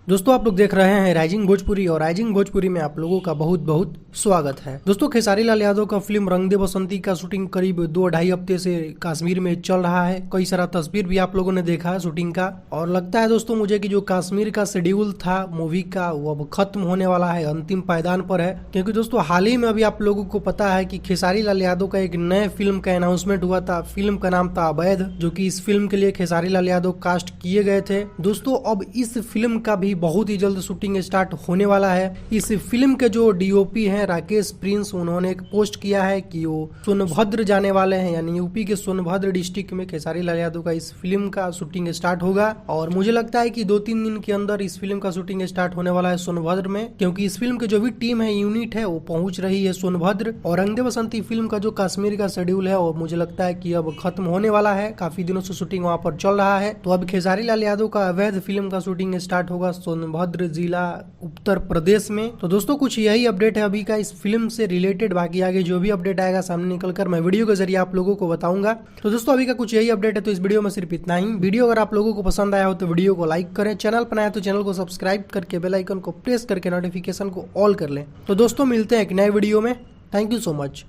दोस्तों आप लोग देख रहे हैं राइजिंग भोजपुरी और राइजिंग भोजपुरी में आप लोगों का बहुत बहुत स्वागत है। दोस्तों खेसारी लाल यादव का फिल्म रंग दे बसंती का शूटिंग करीब 2-2.5 हफ्ते से कश्मीर में चल रहा है। कई सारा तस्वीर भी आप लोगों ने देखा है शूटिंग का, और लगता है दोस्तों मुझे कि जो कश्मीर का शेड्यूल था मूवी का वो अब खत्म होने वाला है, अंतिम पायदान पर है। क्योंकि दोस्तों हाल ही में अभी आप लोगों को पता है कि खेसारी लाल यादव का एक नए फिल्म का अनाउंसमेंट हुआ था। फिल्म का नाम था अवैध, जो कि इस फिल्म के लिए खेसारी लाल यादव कास्ट किए गए थे। दोस्तों अब इस फिल्म का भी बहुत ही जल्द शूटिंग स्टार्ट होने वाला है। इस फिल्म के जो डीओपी हैं राकेश प्रिंस, उन्होंने एक पोस्ट किया है कि वो सोनभद्र जाने वाले हैं, यानी यूपी के सोनभद्र डिस्ट्रिक्ट में खेसारी लाल यादव का इस फिल्म का शूटिंग स्टार्ट होगा। और मुझे लगता है कि 2-3 दिन के अंदर इस फिल्म का शूटिंग स्टार्ट होने वाला है सोनभद्र में, क्योंकि इस फिल्म की जो भी टीम है, यूनिट है, वो पहुंच रही है सोनभद्र। और रंग दे बसंती फिल्म का जो कश्मीर का शेड्यूल है और मुझे लगता है कि अब खत्म होने वाला है। काफी दिनों से शूटिंग वहाँ पर चल रहा है, तो अब खेसारी लाल यादव का अवैध फिल्म का शूटिंग स्टार्ट होगा सोनभद्र जिला उत्तर प्रदेश में। तो दोस्तों कुछ यही अपडेट है अभी का इस फिल्म से रिलेटेड। बाकी आगे जो भी अपडेट आएगा सामने निकलकर मैं वीडियो के जरिए आप लोगों को बताऊंगा। तो दोस्तों अभी का कुछ यही अपडेट है, तो इस वीडियो में सिर्फ इतना ही। वीडियो अगर आप लोगों को पसंद आया हो तो वीडियो को लाइक करें, चैनल पर आए तो चैनल को सब्सक्राइब करके बेल आइकन को प्रेस करके नोटिफिकेशन को ऑल कर लें। तो दोस्तों मिलते हैं एक नए वीडियो में। Thank you so much.